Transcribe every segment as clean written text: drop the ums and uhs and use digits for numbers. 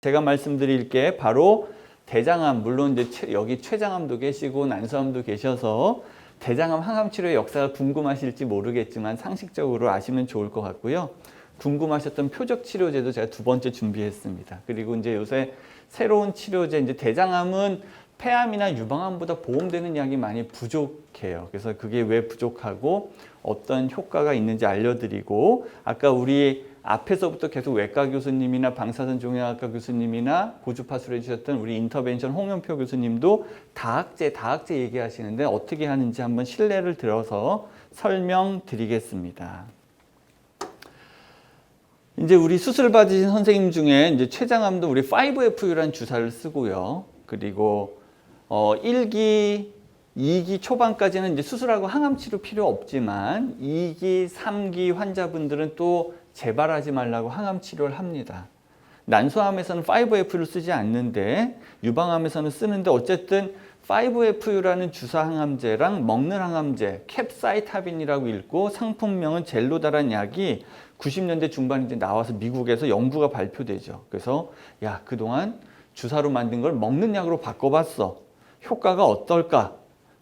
제가 말씀드릴 게 바로 대장암, 물론 이제 여기 췌장암도 계시고 난소암도 계셔서 대장암 항암 치료의 역사가 궁금하실지 모르겠지만 상식적으로 아시면 좋을 것 같고요. 궁금하셨던 표적 치료제도 제가 두 번째 준비했습니다. 그리고 이제 요새 새로운 치료제, 이제 대장암은 폐암이나 유방암보다 보험되는 약이 많이 부족해요. 그래서 그게 왜 부족하고 어떤 효과가 있는지 알려드리고, 아까 우리 앞에서부터 계속 외과 교수님이나 방사선 종양학과 교수님이나 고주파술해 주셨던 우리 인터벤션 홍영표 교수님도 다학제 얘기하시는데 어떻게 하는지 한번 실례를 들어서 설명드리겠습니다. 이제 우리 수술 받으신 선생님 중에 이제 췌장암도 우리 5FU라는 주사를 쓰고요. 그리고 1기, 2기 초반까지는 이제 수술하고 항암 치료 필요 없지만 2기, 3기 환자분들은 또 재발하지 말라고 항암 치료를 합니다. 난소암에서는 5FU를 쓰지 않는데 유방암에서는 쓰는데 어쨌든 5FU라는 주사 항암제랑 먹는 항암제 캡사이타빈이라고 읽고 상품명은 젤로다라는 약이 90년대 중반에 이제 나와서 미국에서 연구가 발표되죠. 그래서 야, 그동안 주사로 만든 걸 먹는 약으로 바꿔봤어. 효과가 어떨까?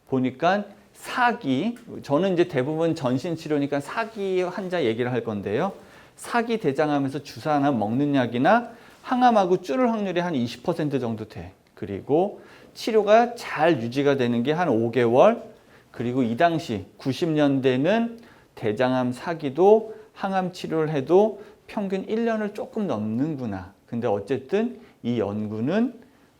보니까 4기, 저는 이제 대부분 전신 치료니까 4기 환자 얘기를 할 건데요. 4기 대장암에서 주사나 먹는 약이나 항암하고 줄을 확률이 한 20% 정도 돼. 그리고 치료가 잘 유지가 되는 게 한 5개월. 그리고 이 당시 90년대는 대장암 4기도 항암 치료를 해도 평균 1년을 조금 넘는구나. 근데 어쨌든 이 연구는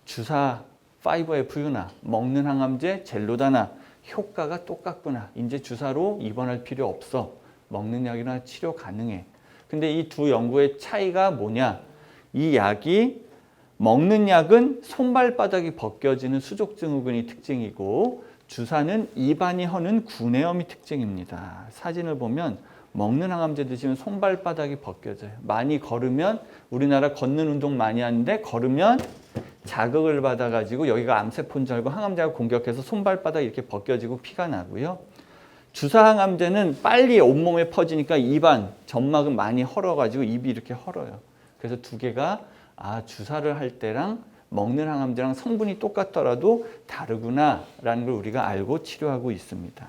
주사 5FU나 먹는 항암제 젤로다나 효과가 똑같구나. 이제 주사로 입원할 필요 없어. 먹는 약이나 치료 가능해. 근데 이 두 연구의 차이가 뭐냐? 이 약이 먹는 약은 손발바닥이 벗겨지는 수족증후군이 특징이고 주사는 입안이 허는 구내염이 특징입니다. 사진을 보면 먹는 항암제 드시면 손발바닥이 벗겨져요. 많이 걸으면, 우리나라 걷는 운동 많이 하는데 걸으면 자극을 받아가지고 여기가 암세포인 줄 알고 항암제가 공격해서 손발바닥이 이렇게 벗겨지고 피가 나고요. 주사 항암제는 빨리 온몸에 퍼지니까 입안, 점막은 많이 헐어가지고 입이 이렇게 헐어요. 그래서 두 개가 주사를 할 때랑 먹는 항암제랑 성분이 똑같더라도 다르구나라는 걸 우리가 알고 치료하고 있습니다.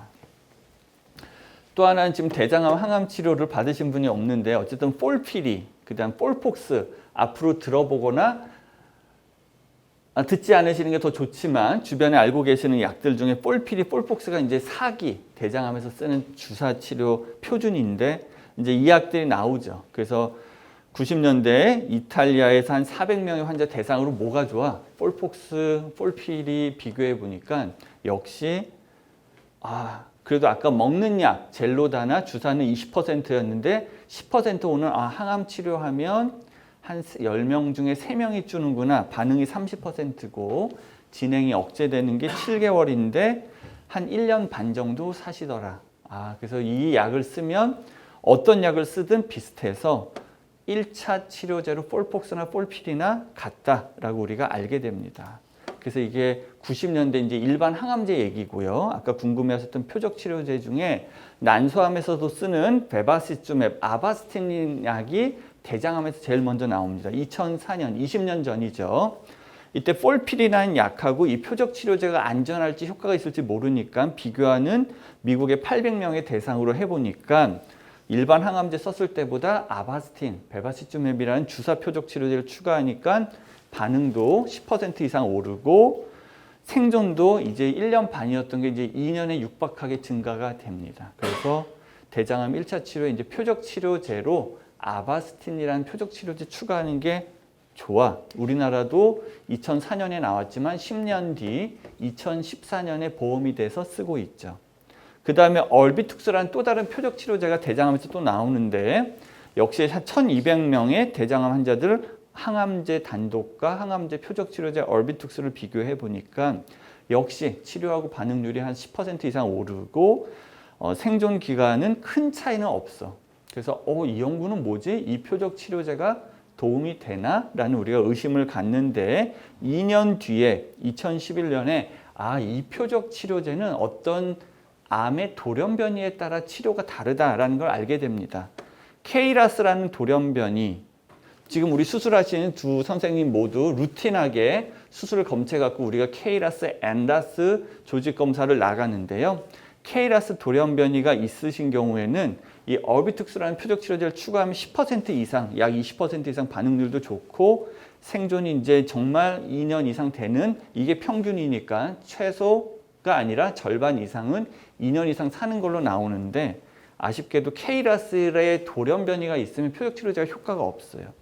또 하나는 지금 대장암 항암 치료를 받으신 분이 없는데 어쨌든 폴피리, 그다음 폴폭스 앞으로 들어보거나 듣지 않으시는 게 더 좋지만 주변에 알고 계시는 약들 중에 폴피리, 폴폭스가 이제 4기 대장암에서 쓰는 주사 치료 표준인데 이제 이 약들이 나오죠. 그래서 90년대에 이탈리아에서 한 400명의 환자 대상으로 뭐가 좋아? 폴폭스, 폴피리 비교해 보니까 역시 그래도 아까 먹는 약 젤로다나 주사는 20%였는데 10% 오는 항암 치료하면 한 10명 중에 3명이 주는구나. 반응이 30%고 진행이 억제되는 게 7개월인데 한 1년 반 정도 사시더라. 그래서 이 약을 쓰면 어떤 약을 쓰든 비슷해서 1차 치료제로 폴폭스나 폴피리나 같다라고 우리가 알게 됩니다. 그래서 이게 90년대 이제 일반 항암제 얘기고요. 아까 궁금해하셨던 표적 치료제 중에 난소암에서도 쓰는 베바시주맵, 아바스틴 약이 대장암에서 제일 먼저 나옵니다. 2004년, 20년 전이죠. 이때 폴피리라는 약하고 이 표적 치료제가 안전할지 효과가 있을지 모르니까 비교하는 미국의 800명의 대상으로 해보니까 일반 항암제 썼을 때보다 아바스틴, 베바시주맵이라는 주사 표적 치료제를 추가하니까 반응도 10% 이상 오르고 생존도 이제 1년 반이었던 게 이제 2년에 육박하게 증가가 됩니다. 그래서 대장암 1차 치료에 이제 표적 치료제로 아바스틴이라는 표적 치료제 추가하는 게 좋아. 우리나라도 2004년에 나왔지만 10년 뒤 2014년에 보험이 돼서 쓰고 있죠. 그 다음에 얼비툭스라는 또 다른 표적 치료제가 대장암에서 또 나오는데 역시 1200명의 대장암 환자들 항암제 단독과 항암제 표적 치료제 얼비툭스를 비교해 보니까 역시 치료하고 반응률이 한 10% 이상 오르고 생존 기간은 큰 차이는 없어. 그래서 이 연구는 뭐지? 이 표적 치료제가 도움이 되나? 라는 우리가 의심을 갖는데 2년 뒤에 2011년에 이 표적 치료제는 어떤 암의 돌연변이에 따라 치료가 다르다라는 걸 알게 됩니다. 케이라스라는 돌연변이 지금 우리 수술하시는 두 선생님 모두 루틴하게 수술을 검체해갖고 우리가 KRAS, NRAS 조직 검사를 나가는데요. KRAS 돌연변이가 있으신 경우에는 이 얼비투스라는 표적 치료제를 추가하면 10% 이상, 약 20% 이상 반응률도 좋고 생존이 이제 정말 2년 이상 되는 이게 평균이니까 최소가 아니라 절반 이상은 2년 이상 사는 걸로 나오는데 아쉽게도 KRAS의 돌연변이가 있으면 표적 치료제가 효과가 없어요.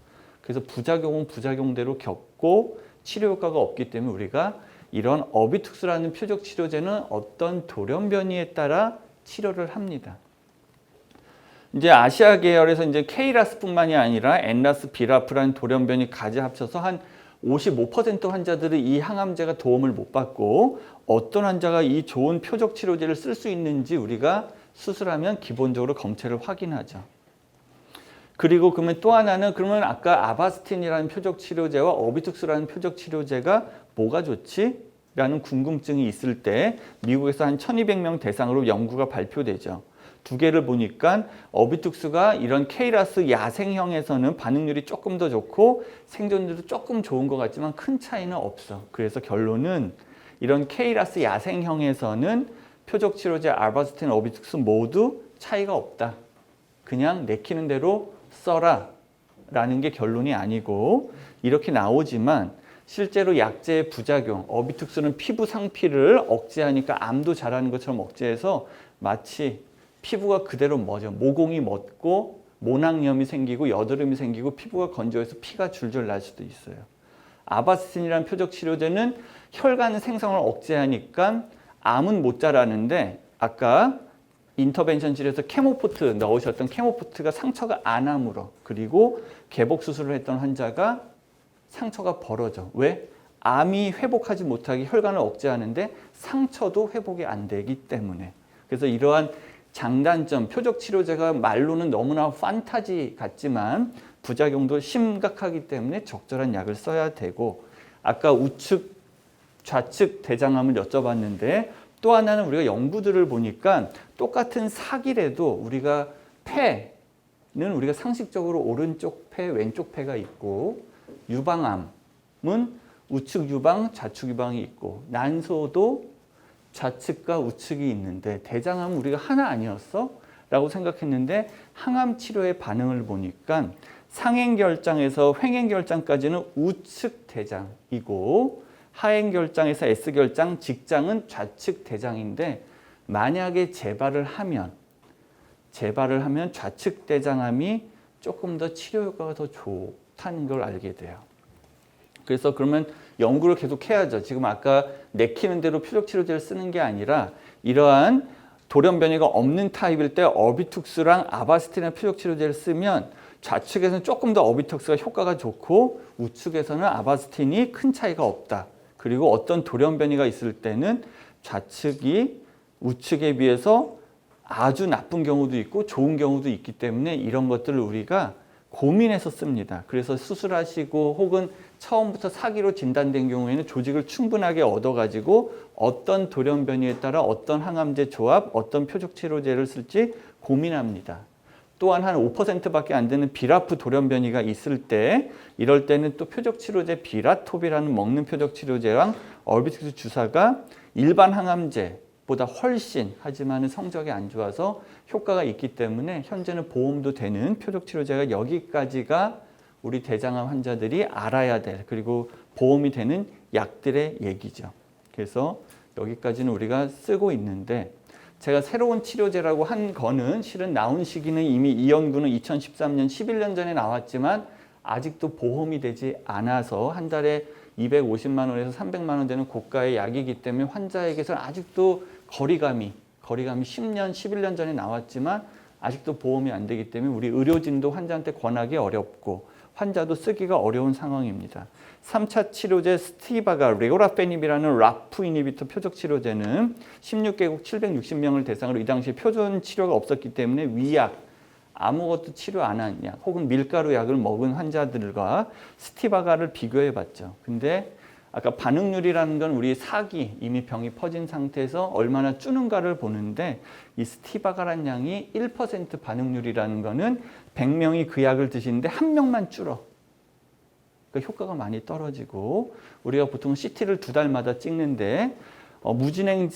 그래서 부작용은 부작용대로 겪고 치료 효과가 없기 때문에 우리가 이런 어비투스라는 표적 치료제는 어떤 돌연변이에 따라 치료를 합니다. 이제 아시아 계열에서 이제 KRAS뿐만이 아니라 NRAS, BRAF라는 돌연변이까지 합쳐서 한 55% 환자들이 이 항암제가 도움을 못 받고 어떤 환자가 이 좋은 표적 치료제를 쓸 수 있는지 우리가 수술하면 기본적으로 검체를 확인하죠. 그리고 그러면 또 하나는 그러면 아까 아바스틴이라는 표적 치료제와 어비투스라는 표적 치료제가 뭐가 좋지? 라는 궁금증이 있을 때 미국에서 한 1200명 대상으로 연구가 발표되죠. 두 개를 보니까 어비투스가 이런 KRAS 야생형에서는 반응률이 조금 더 좋고 생존율도 조금 좋은 것 같지만 큰 차이는 없어. 그래서 결론은 이런 KRAS 야생형에서는 표적 치료제 아바스틴, 어비투스 모두 차이가 없다. 그냥 내키는 대로 써라 라는 게 결론이 아니고 이렇게 나오지만 실제로 약제의 부작용, 어비투스는 피부 상피를 억제하니까 암도 잘하는 것처럼 억제해서 마치 피부가 그대로 멎어. 모공이 멎고 모낭염이 생기고 여드름이 생기고 피부가 건조해서 피가 줄줄 날 수도 있어요. 아바스틴이라는 표적 치료제는 혈관 생성을 억제하니까 암은 못 자라는데 아까 인터벤션실에서 케모포트 넣으셨던 케모포트가 상처가 안 아물어. 그리고 개복 수술을 했던 환자가 상처가 벌어져. 왜? 암이 회복하지 못하게 혈관을 억제하는데 상처도 회복이 안 되기 때문에. 그래서 이러한 장단점, 표적 치료제가 말로는 너무나 판타지 같지만 부작용도 심각하기 때문에 적절한 약을 써야 되고 아까 우측, 좌측 대장암을 여쭤봤는데 또 하나는 우리가 연구들을 보니까 똑같은 사기래도 우리가 폐는 우리가 상식적으로 오른쪽 폐, 왼쪽 폐가 있고 유방암은 우측 유방, 좌측 유방이 있고 난소도 좌측과 우측이 있는데 대장암은 우리가 하나 아니었어? 라고 생각했는데 항암 치료의 반응을 보니까 상행결장에서 횡행결장까지는 우측 대장이고 하행결장에서 S결장, 직장은 좌측 대장인데 만약에 재발을 하면 좌측 대장암이 조금 더 치료 효과가 더 좋다는 걸 알게 돼요. 그래서 그러면 연구를 계속 해야죠. 지금 아까 내키는 대로 표적 치료제를 쓰는 게 아니라 이러한 돌연변이가 없는 타입일 때 어비투스랑 아바스틴의 표적 치료제를 쓰면 좌측에서는 조금 더 어비투스가 효과가 좋고 우측에서는 아바스틴이 큰 차이가 없다. 그리고 어떤 돌연변이가 있을 때는 좌측이 우측에 비해서 아주 나쁜 경우도 있고 좋은 경우도 있기 때문에 이런 것들을 우리가 고민해서 씁니다. 그래서 수술하시고 혹은 처음부터 사기로 진단된 경우에는 조직을 충분하게 얻어가지고 어떤 돌연변이에 따라 어떤 항암제 조합, 어떤 표적 치료제를 쓸지 고민합니다. 또한 한 5%밖에 안 되는 비라프 돌연변이가 있을 때 이럴 때는 또 표적 치료제 비라톱이라는 먹는 표적 치료제랑 얼비투스 주사가 일반 항암제보다 훨씬 하지만 성적이 안 좋아서 효과가 있기 때문에 현재는 보험도 되는 표적 치료제가 여기까지가 우리 대장암 환자들이 알아야 될 그리고 보험이 되는 약들의 얘기죠. 그래서 여기까지는 우리가 쓰고 있는데 제가 새로운 치료제라고 한 거는 실은 나온 시기는 이미 이 연구는 2013년 11년 전에 나왔지만 아직도 보험이 되지 않아서 한 달에 250만 원에서 300만 원 되는 고가의 약이기 때문에 환자에게서는 아직도 거리감이 10년, 11년 전에 나왔지만 아직도 보험이 안 되기 때문에 우리 의료진도 환자한테 권하기 어렵고 환자도 쓰기가 어려운 상황입니다. 3차 치료제 스티바가 레고라페닙이라는 라프 이니비터 표적 치료제는 16개국 760명을 대상으로 이 당시에 표준 치료가 없었기 때문에 위약, 아무것도 치료 안 한 약 혹은 밀가루 약을 먹은 환자들과 스티바가를 비교해 봤죠. 근데 아까 반응률이라는 건 우리 사기, 이미 병이 퍼진 상태에서 얼마나 줄는가를 보는데 이 스티바가라는 양이 1% 반응률이라는 거는 100명이 그 약을 드시는데 한 명만 줄어. 그러니까 효과가 많이 떨어지고 우리가 보통 CT를 2달마다 찍는데 무진행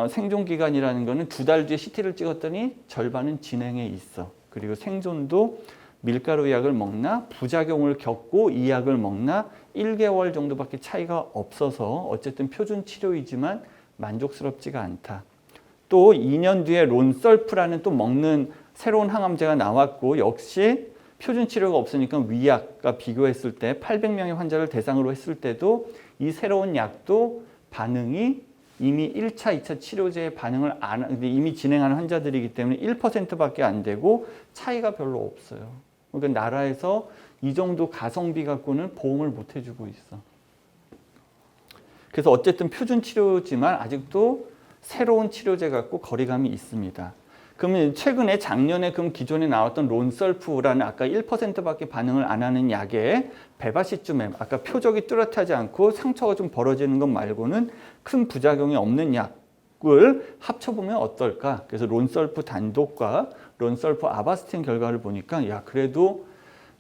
생존 기간이라는 거는 2달 뒤에 CT를 찍었더니 절반은 진행에 있어. 그리고 생존도 밀가루 약을 먹나 부작용을 겪고 이 약을 먹나 1개월 정도밖에 차이가 없어서 어쨌든 표준 치료이지만 만족스럽지가 않다. 또 2년 뒤에 론설프라는 또 먹는 새로운 항암제가 나왔고 역시 표준 치료가 없으니까 위약과 비교했을 때 800명의 환자를 대상으로 했을 때도 이 새로운 약도 반응이 이미 1차, 2차 치료제의 반응을 이미 진행하는 환자들이기 때문에 1%밖에 안 되고 차이가 별로 없어요. 그러니까 나라에서 이 정도 가성비 갖고는 보험을 못 해주고 있어. 그래서 어쨌든 표준 치료지만 아직도 새로운 치료제 갖고 거리감이 있습니다. 그러면 최근에 작년에 그럼 기존에 나왔던 론설프라는 아까 1%밖에 반응을 안 하는 약에 베바시주맵 아까 표적이 뚜렷하지 않고 상처가 좀 벌어지는 것 말고는 큰 부작용이 없는 약을 합쳐보면 어떨까? 그래서 론설프 단독과 론설프 아바스틴 결과를 보니까 야 그래도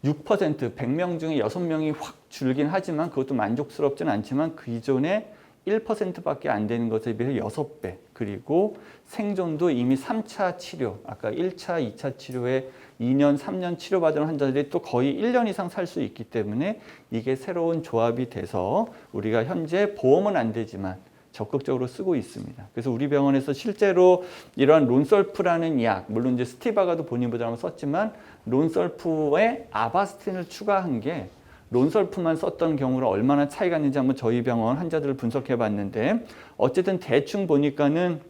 6% 100명 중에 6명이 확 줄긴 하지만 그것도 만족스럽진 않지만 그 기존에 1%밖에 안 되는 것에 비해서 6배 그리고 생존도 이미 3차 치료 아까 1차, 2차 치료에 2년, 3년 치료받은 환자들이 또 거의 1년 이상 살 수 있기 때문에 이게 새로운 조합이 돼서 우리가 현재 보험은 안 되지만 적극적으로 쓰고 있습니다. 그래서 우리 병원에서 실제로 이러한 론설프라는 약, 물론 이제 스티바가도 본인보다 한번 썼지만 론설프에 아바스틴을 추가한 게 론설프만 썼던 경우로 얼마나 차이가 있는지 한번 저희 병원 환자들을 분석해 봤는데 어쨌든 대충 보니까는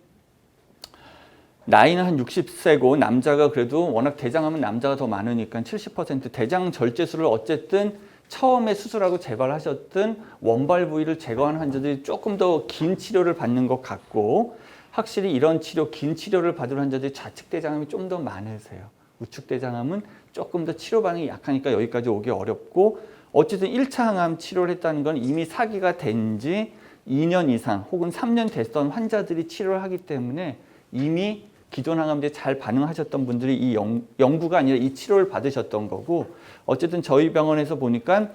나이는 한 60세고 남자가 그래도 워낙 대장암은 남자가 더 많으니까 70% 대장 절제술을 어쨌든 처음에 수술하고 재발하셨던 원발 부위를 제거한 환자들이 조금 더 긴 치료를 받는 것 같고 확실히 이런 치료, 긴 치료를 받은 환자들이 좌측 대장암이 좀 더 많으세요. 우측 대장암은 조금 더 치료 반응이 약하니까 여기까지 오기 어렵고 어쨌든 1차 항암 치료를 했다는 건 이미 사기가 된 지 2년 이상 혹은 3년 됐던 환자들이 치료를 하기 때문에 이미 기존 항암제에 잘 반응하셨던 분들이 이 연구가 아니라 이 치료를 받으셨던 거고 어쨌든 저희 병원에서 보니까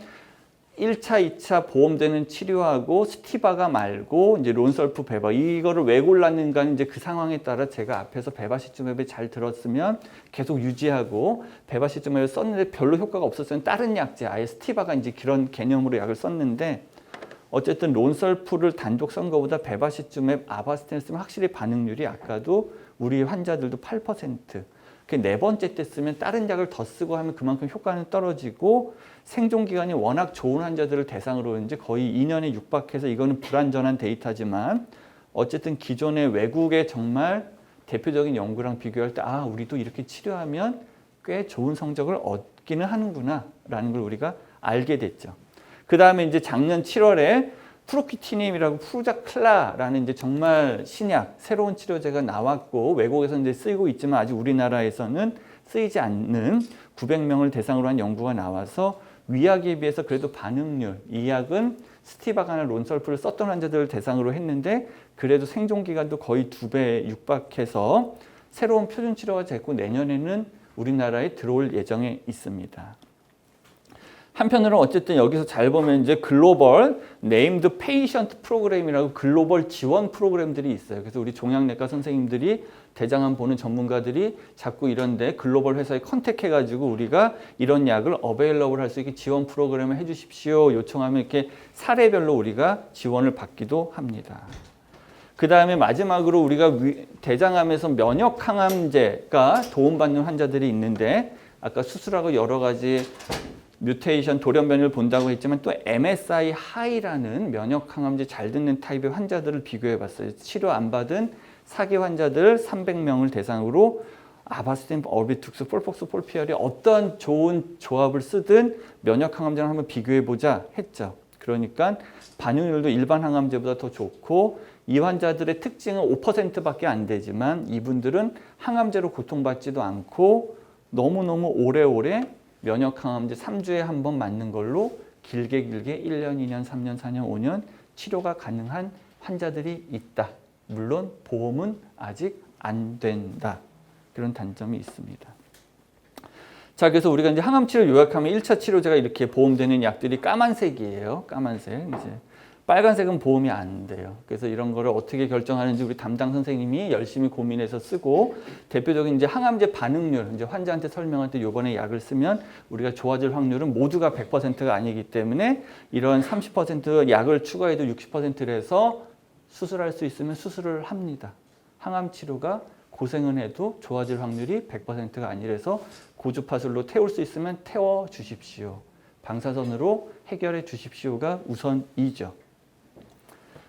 1차, 2차 보험되는 치료하고 스티바가 말고 이제 론설프 베바 이거를 왜 골랐는가는 이제 그 상황에 따라 제가 앞에서 베바시즈맵을 잘 들었으면 계속 유지하고 베바시즈맵을 썼는데 별로 효과가 없었으면 다른 약제 아예 스티바가 이제 그런 개념으로 약을 썼는데 어쨌든 론설프를 단독 쓴 것보다 베바시즈맵 아바스틴을 쓰면 확실히 반응률이 아까도 우리 환자들도 8%. 네 번째 때 쓰면 다른 약을 더 쓰고 하면 그만큼 효과는 떨어지고 생존 기간이 워낙 좋은 환자들을 대상으로 이제 거의 2년에 육박해서 이거는 불완전한 데이터지만 어쨌든 기존의 외국의 정말 대표적인 연구랑 비교할 때 아, 우리도 이렇게 치료하면 꽤 좋은 성적을 얻기는 하는구나 라는 걸 우리가 알게 됐죠. 그 다음에 이제 작년 7월에 프로키티님이라고 프루자클라라는 이제 정말 신약, 새로운 치료제가 나왔고 외국에서 이제 쓰이고 있지만 아직 우리나라에서는 쓰이지 않는 900명을 대상으로 한 연구가 나와서 위약에 비해서 그래도 반응률, 이 약은 스티바가나 론설프를 썼던 환자들을 대상으로 했는데 그래도 생존 기간도 거의 2배 육박해서 새로운 표준 치료가 됐고 내년에는 우리나라에 들어올 예정에 있습니다. 한편으로는 어쨌든 여기서 잘 보면 이제 글로벌 네임드 페이션트 프로그램이라고 글로벌 지원 프로그램들이 있어요. 그래서 우리 종양내과 선생님들이 대장암 보는 전문가들이 자꾸 이런데 글로벌 회사에 컨택해가지고 우리가 이런 약을 어베일러블 할 수 있게 지원 프로그램을 해주십시오. 요청하면 이렇게 사례별로 우리가 지원을 받기도 합니다. 그 다음에 마지막으로 우리가 대장암에서 면역 항암제가 도움받는 환자들이 있는데 아까 수술하고 여러 가지 뮤테이션 돌연변이를 본다고 했지만 또 MSI 하이라는 면역 항암제 잘 듣는 타입의 환자들을 비교해 봤어요. 치료 안 받은 사기 환자들 300명을 대상으로 아바스틴, 얼비투스, 폴폭스, 폴피얼이 어떤 좋은 조합을 쓰든 면역 항암제를 한번 비교해 보자 했죠. 그러니까 반응률도 일반 항암제보다 더 좋고 이 환자들의 특징은 5%밖에 안 되지만 이분들은 항암제로 고통받지도 않고 너무너무 오래오래 면역 항암제 3주에 한 번 맞는 걸로 길게 1년, 2년, 3년, 4년, 5년 치료가 가능한 환자들이 있다. 물론 보험은 아직 안 된다. 그런 단점이 있습니다. 자, 그래서 우리가 이제 항암치료 요약하면 1차 치료제가 이렇게 보험되는 약들이 까만색이에요. 까만색. 이제 빨간색은 보험이 안 돼요. 그래서 이런 거를 어떻게 결정하는지 우리 담당 선생님이 열심히 고민해서 쓰고, 대표적인 이제 항암제 반응률, 이제 환자한테 설명할 때 요번에 약을 쓰면 우리가 좋아질 확률은 모두가 100%가 아니기 때문에 이런 30% 약을 추가해도 60%를 해서 수술할 수 있으면 수술을 합니다. 항암 치료가 고생은 해도 좋아질 확률이 100%가 아니라서 고주파술로 태울 수 있으면 태워 주십시오. 방사선으로 해결해 주십시오가 우선이죠.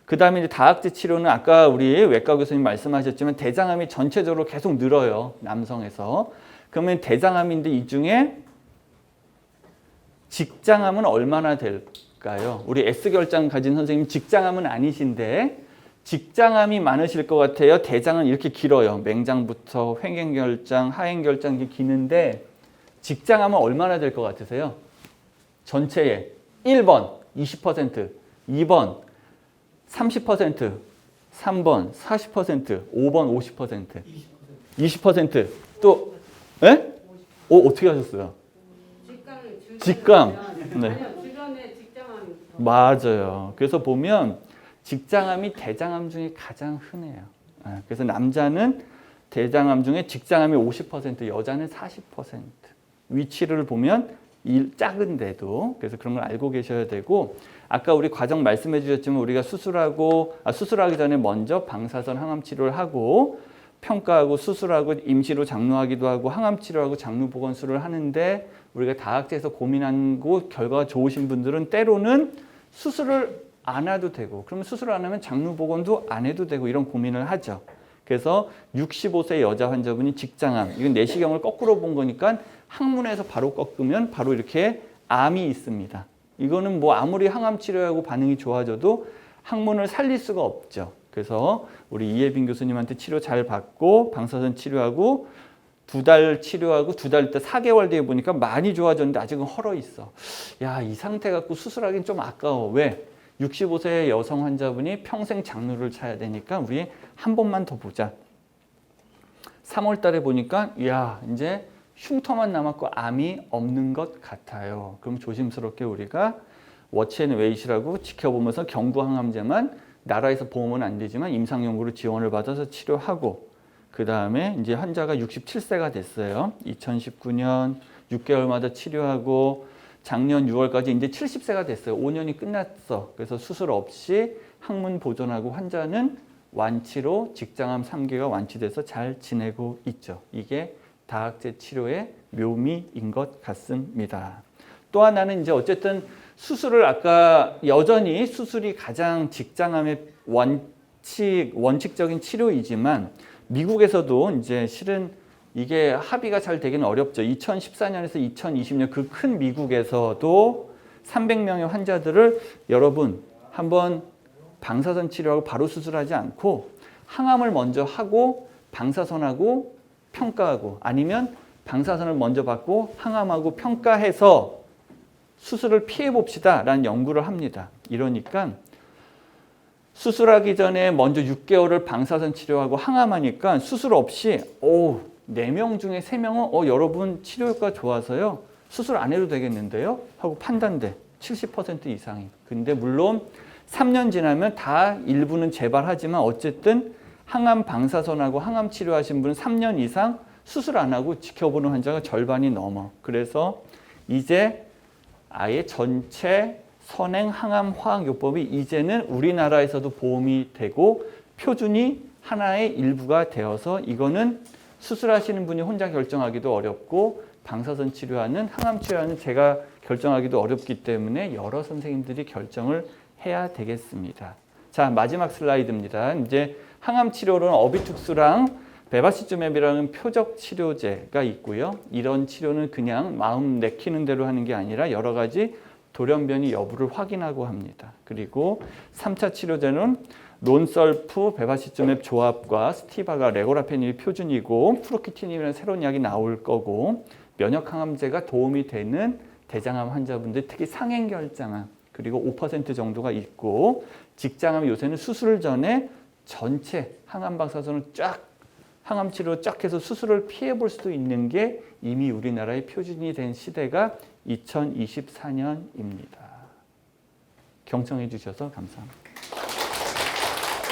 그 다음에 이제 다학제 치료는 아까 우리 외과 교수님 말씀하셨지만 대장암이 전체적으로 계속 늘어요. 남성에서. 그러면 대장암인데 이 중에 직장암은 얼마나 될까요? 우리 S결장 가진 선생님 직장암은 아니신데 직장암이 많으실 것 같아요. 대장은 이렇게 길어요. 맹장부터 횡행결장, 하행결장 이렇게 기는데 직장암은 얼마나 될 것 같으세요? 전체에 1번 20%, 2번 30%, 3번 40%, 5번 50%, 20%. 또, 예? 어떻게 하셨어요? 직감. 네. 주변에 직장암이 맞아요. 그래서 보면 직장암이 대장암 중에 가장 흔해요. 그래서 남자는 대장암 중에 직장암이 50%, 여자는 40%. 위치를 보면 작은데도. 그래서 그런 걸 알고 계셔야 되고, 아까 우리 과정 말씀해 주셨지만 우리가 수술하기 전에 먼저 방사선 항암 치료를 하고 평가하고 수술하고 임시로 장루하기도 하고 항암 치료하고 장루 보건술을 하는데, 우리가 다학제에서 고민하고 결과가 좋으신 분들은 때로는 수술을 안 해도 되고, 그러면 수술 안 하면 장루 보건도 안 해도 되고 이런 고민을 하죠. 그래서 65세 여자 환자분이 직장암, 이건 내시경을 거꾸로 본 거니까 항문에서 바로 꺾으면 바로 이렇게 암이 있습니다. 이거는 뭐 아무리 항암 치료하고 반응이 좋아져도 항문을 살릴 수가 없죠. 그래서 우리 이예빈 교수님한테 치료 잘 받고 방사선 치료하고 2달 치료하고 2달 있다 4개월 뒤에 보니까 많이 좋아졌는데 아직은 헐어 있어. 야, 이 상태 갖고 수술하기는 좀 아까워. 왜? 65세 여성 환자분이 평생 장루를 차야 되니까 우리 한 번만 더 보자. 3월 달에 보니까 야, 이제 흉터만 남았고 암이 없는 것 같아요. 그럼 조심스럽게 우리가 워치앤웨이트라고 지켜보면서 경구항암제만 나라에서 보험은 안 되지만 임상연구로 지원을 받아서 치료하고, 그 다음에 이제 환자가 67세가 됐어요. 2019년 6개월마다 치료하고 작년 6월까지 이제 70세가 됐어요. 5년이 끝났어. 그래서 수술 없이 항문 보존하고 환자는 완치로 직장암 3기가 완치돼서 잘 지내고 있죠. 이게 다학제 치료의 묘미인 것 같습니다. 또 하나는 이제 어쨌든 수술을 아까 여전히 수술이 가장 직장암의 원칙적인 치료이지만 미국에서도 이제 실은 이게 합의가 잘 되기는 어렵죠. 2014년에서 2020년 그 큰 미국에서도 300명의 환자들을 여러분 한번 방사선 치료하고 바로 수술하지 않고 항암을 먼저 하고 방사선하고 평가하고, 아니면 방사선을 먼저 받고 항암하고 평가해서 수술을 피해 봅시다 라는 연구를 합니다. 이러니까 수술하기 전에 먼저 6개월을 방사선 치료하고 항암하니까 수술 없이 4명 중에 3명은 여러분 치료 효과 좋아서요 수술 안 해도 되겠는데요 하고 판단돼. 70% 이상이. 근데 물론 3년 지나면 다 일부는 재발하지만 어쨌든 항암 방사선하고 항암 치료하신 분은 3년 이상 수술 안 하고 지켜보는 환자가 절반이 넘어. 그래서 이제 아예 전체 선행 항암 화학요법이 이제는 우리나라에서도 보험이 되고 표준이 하나의 일부가 되어서 이거는 수술하시는 분이 혼자 결정하기도 어렵고 방사선 치료하는 항암 치료하는 제가 결정하기도 어렵기 때문에 여러 선생님들이 결정을 해야 되겠습니다. 자, 마지막 슬라이드입니다. 이제 항암 치료로는 어비투스랑 베바시즈맵이라는 표적 치료제가 있고요. 이런 치료는 그냥 마음 내키는 대로 하는 게 아니라 여러 가지 돌연변이 여부를 확인하고 합니다. 그리고 3차 치료제는 론설프 베바시즈맵 조합과 스티바가 레고라페닌이 표준이고 프로키티닌이라는 새로운 약이 나올 거고, 면역 항암제가 도움이 되는 대장암 환자분들, 특히 상행결장암 그리고 5% 정도가 있고, 직장암 요새는 수술 전에 전체 항암 방사선을 쫙 항암 치료 쫙 해서 수술을 피해 볼 수도 있는 게 이미 우리나라의 표준이 된 시대가 2024년입니다. 경청해 주셔서 감사합니다.